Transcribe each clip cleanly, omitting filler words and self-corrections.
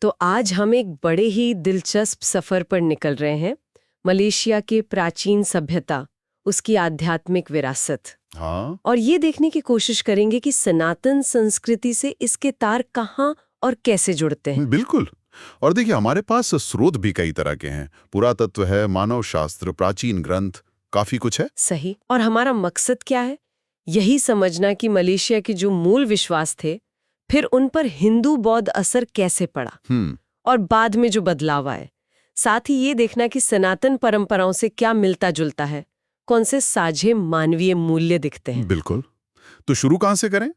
तो आज हम एक बड़े ही दिलचस्प सफर पर निकल रहे हैं। मलेशिया के प्राचीन सभ्यता, उसकी आध्यात्मिक विरासत। हाँ। और ये देखने की कोशिश करेंगे कि सनातन संस्कृति से इसके तार कहाँ और कैसे जुड़ते हैं। बिल्कुल। और देखिए, हमारे पास स्रोत भी कई तरह के हैं। पुरातत्व है, मानव शास्त्र, प्राचीन ग्रंथ, काफी कुछ है। सही। और हमारा मकसद क्या है? यही समझना कि मलेशिया के जो मूल विश्वास थे, फिर उन पर हिंदू बौद्ध असर कैसे पड़ा और बाद में जो बदलाव आए। साथ ही ये देखना कि सनातन परंपराओं से क्या मिलता जुलता है, कौन से साझे मानवीय मूल्य दिखते हैं। बिल्कुल। तो शुरू कहाँ से करें?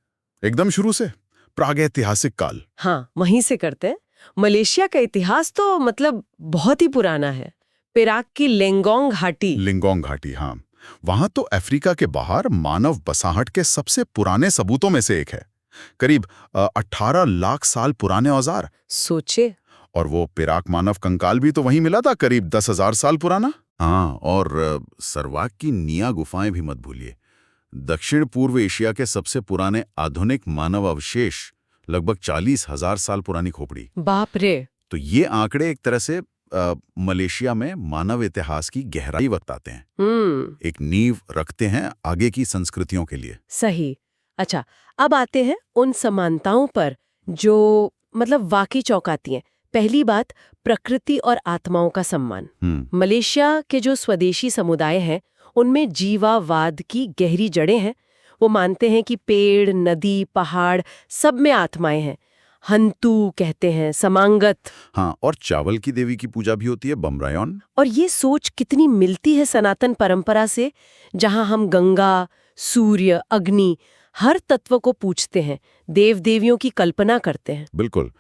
एकदम शुरू से, प्रागैतिहासिक काल। हाँ, वहीं से करते हैं। मलेशिया का इतिहास तो मतलब बहुत ही पुराना है। पेराक की लेंगोंग घाटी। लिंगोंग घाटी, हाँ। वहां तो अफ्रीका के बाहर मानव बसाहट के सबसे पुराने सबूतों में से एक है। करीब 18 लाख साल पुराने औजार। सोचे। और वो पेराक मानव कंकाल भी तो वहीं मिला था, करीब 10,000 साल पुराना। हाँ, और सरवाक की निया गुफाएं भी मत भूलिए। दक्षिण पूर्व एशिया के सबसे पुराने आधुनिक मानव अवशेष, लगभग 40,000 साल पुरानी खोपड़ी। बाप रे। तो ये आंकड़े एक तरह से मलेशिया में मानव इतिहास की गहराई बताते हैं। एक नींव रखते हैं आगे की संस्कृतियों के लिए। सही। अच्छा, अब आते हैं उन समानताओं पर जो मतलब वाकई चौंकाती हैं। पहली बात, प्रकृति और आत्माओं का सम्मान। मलेशिया के जो स्वदेशी समुदाय हैं, उनमें जीवावाद की गहरी जड़ें हैं। वो मानते हैं कि पेड़, नदी, पहाड़, सब में आत्माएं हैं। हंतु कहते हैं, समांगत। हाँ, और चावल की देवी की पूजा भी होती है, बमरायोन। और ये सोच कितनी मिलती है सनातन परंपरा से, जहां हम गंगा, सूर्य, अग्नि, हर तत्व को पूजते हैं, देव देवियों की कल्पना करते हैं। बिल्कुल।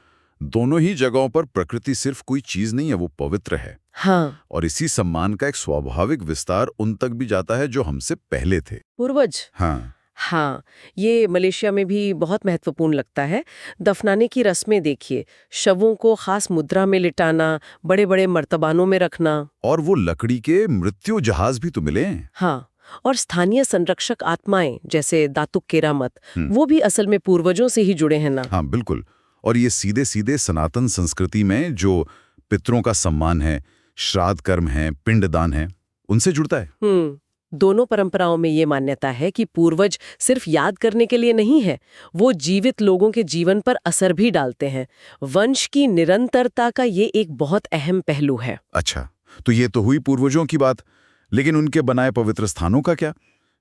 दोनों ही जगहों पर प्रकृति सिर्फ कोई चीज नहीं है, वो पवित्र है। हाँ। और इसी सम्मान का एक स्वाभाविक विस्तार उन तक भी जाता है जो हमसे पहले थे, पूर्वज। हाँ। हाँ, ये मलेशिया में भी बहुत महत्वपूर्ण लगता है। दफनाने की रस्में देखिए, शवों को खास मुद्रा में लिटाना, बड़े बड़े मर्तबानों में रखना। और वो लकड़ी के मृत्यु जहाज भी तो मिले हैं। हाँ, और स्थानीय संरक्षक आत्माएं जैसे दातुक केरामत, वो भी असल में पूर्वजों से ही जुड़े हैं ना। हाँ, बिल्कुल। और ये सीधे सीधे सनातन संस्कृति में जो पितरों का सम्मान है, श्राद्ध कर्म है, पिंडदान है, उनसे जुड़ता है। दोनों परंपराओं में ये मान्यता है कि पूर्वज सिर्फ याद करने के लिए नहीं है, वो जीवित लोगों के जीवन पर असर भी डालते हैं। वंश की निरंतरता का ये एक बहुत अहम पहलू है। अच्छा, तो ये तो हुई पूर्वजों की बात, लेकिन उनके बनाए पवित्र स्थानों का क्या?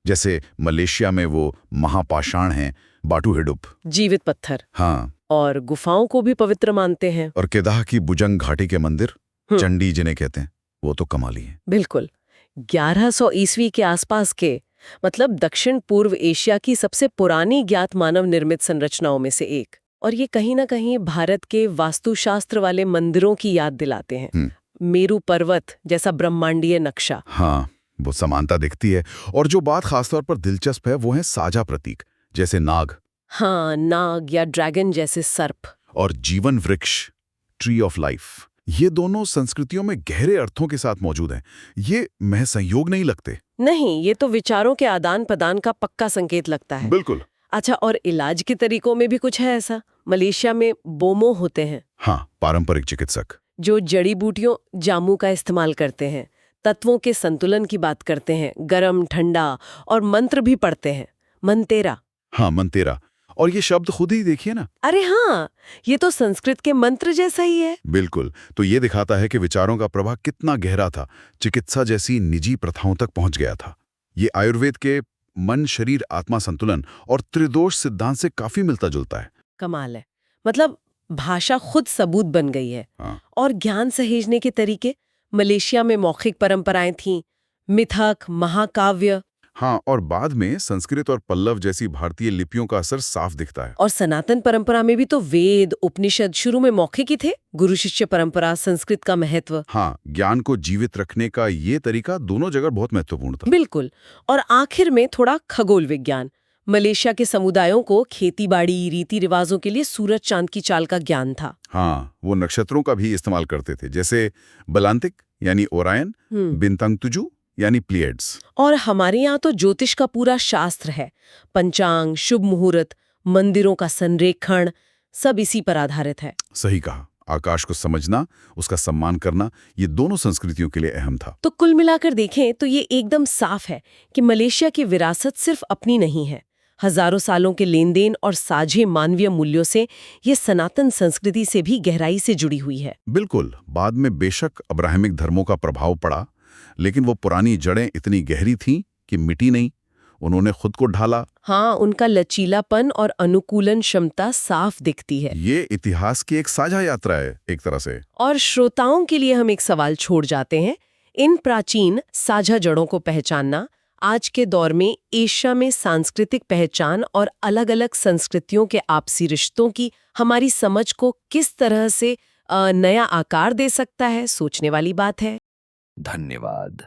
जैसे मलेशिया में वो महापाषाण हैं, बाटू हिडुप, जीवित पत्थर। हाँ। और गुफाओं को भी पवित्र मानते हैं। और केदाह की बुजंग घाटी के मंदिर, चंडी जिन्हें कहते हैं, वो तो कमाली है। बिल्कुल। 1100 ईस्वी के आसपास के, मतलब दक्षिण पूर्व एशिया की सबसे पुरानी ज्ञात मानव निर्मित संरचनाओं में से एक। और ये कहीं ना कहीं भारत के वास्तुशास्त्र वाले मंदिरों की याद दिलाते हैं। मेरू पर्वत जैसा ब्रह्मांडीय नक्शा। हाँ, वो समानता दिखती है। और जो बात खासतौर पर दिलचस्प है, वो है साझा प्रतीक, जैसे नाग। हाँ, नाग या ड्रैगन जैसे सर्प। और जीवन वृक्ष, ट्री ऑफ लाइफ, ये दोनों संस्कृतियों में गहरे अर्थों के साथ मौजूद हैं। ये महज संयोग नहीं लगते। नहीं, ये तो विचारों के आदान प्रदान का पक्का संकेत लगता है। बिल्कुल। अच्छा, और इलाज के तरीकों में भी कुछ है ऐसा? मलेशिया में बोमो होते हैं। हाँ, पारंपरिक चिकित्सक जो जड़ी बूटियों, जामू का इस्तेमाल करते हैं, तत्वों के संतुलन की बात करते हैं, गरम, ठंडा, और मंत्र भी पढ़ते हैं। मंतेरा। हाँ, मंतेरा। और ये शब्द खुद ही देखिए ना। अरे हाँ, ये तो संस्कृत के मंत्र जैसा ही है। बिल्कुल। तो ये दिखाता है कि विचारों का प्रभाव कितना गहरा था, चिकित्सा जैसी निजी प्रथाओं तक पहुंच गया था। ये आयुर्वेद के मन, शरीर, आत्मा संतुलन और त्रिदोष सिद्धांत से काफी मिलता जुलता है। कमाल है। मतलब भाषा खुद सबूत बन गई है। हाँ। और ज्ञान सहेजने के तरीके, मलेशिया में मौखिक परंपराएं थीं, मिथक, महाकाव्य। हाँ, और बाद में संस्कृत और पल्लव जैसी भारतीय लिपियों का असर साफ दिखता है। और सनातन परंपरा में भी तो वेद, उपनिषद शुरू में मौखिक ही थे। गुरु शिष्य परंपरा, संस्कृत का महत्व। हाँ, ज्ञान को जीवित रखने का ये तरीका दोनों जगह बहुत महत्वपूर्ण था। बिल्कुल। और आखिर में थोड़ा खगोल विज्ञान। मलेशिया के समुदायों को खेती-बाड़ी, रीति रिवाजों के लिए सूरज चांद की चाल का ज्ञान था। हाँ, वो नक्षत्रों का भी इस्तेमाल करते थे, जैसे बलांतिक यानी ओरायन, बिंतंग तुजु यानी प्लेयड्स। और हमारे यहाँ तो ज्योतिष का पूरा शास्त्र है। पंचांग, शुभ मुहूर्त, मंदिरों का संरेखण, सब इसी पर आधारित है। सही कहा। आकाश को समझना, उसका सम्मान करना, ये दोनों संस्कृतियों के लिए अहम था। तो कुल मिलाकर देखें तो ये एकदम साफ है कि मलेशिया की विरासत सिर्फ अपनी नहीं है। हजारों सालों के लेन देन और साझे मानवीय मूल्यों से ये सनातन संस्कृति से भी गहराई से जुड़ी हुई है। बिल्कुल, बाद में बेशक अब्राहमिक धर्मों का प्रभाव पड़ा, लेकिन वो पुरानी जड़ें इतनी गहरी थीं कि मिटी नहीं। उन्होंने खुद को ढाला। हाँ, उनका लचीलापन और अनुकूलन क्षमता साफ दिखती है। ये इतिहास की एक साझा यात्रा है एक तरह से। और श्रोताओं के लिए हम एक सवाल छोड़ जाते हैं। इन प्राचीन साझा जड़ों को पहचानना आज के दौर में एशिया में सांस्कृतिक पहचान और अलग-अलग संस्कृतियों के आपसी रिश्तों की हमारी समझ को किस तरह से नया आकार दे सकता है, सोचने वाली बात है। धन्यवाद।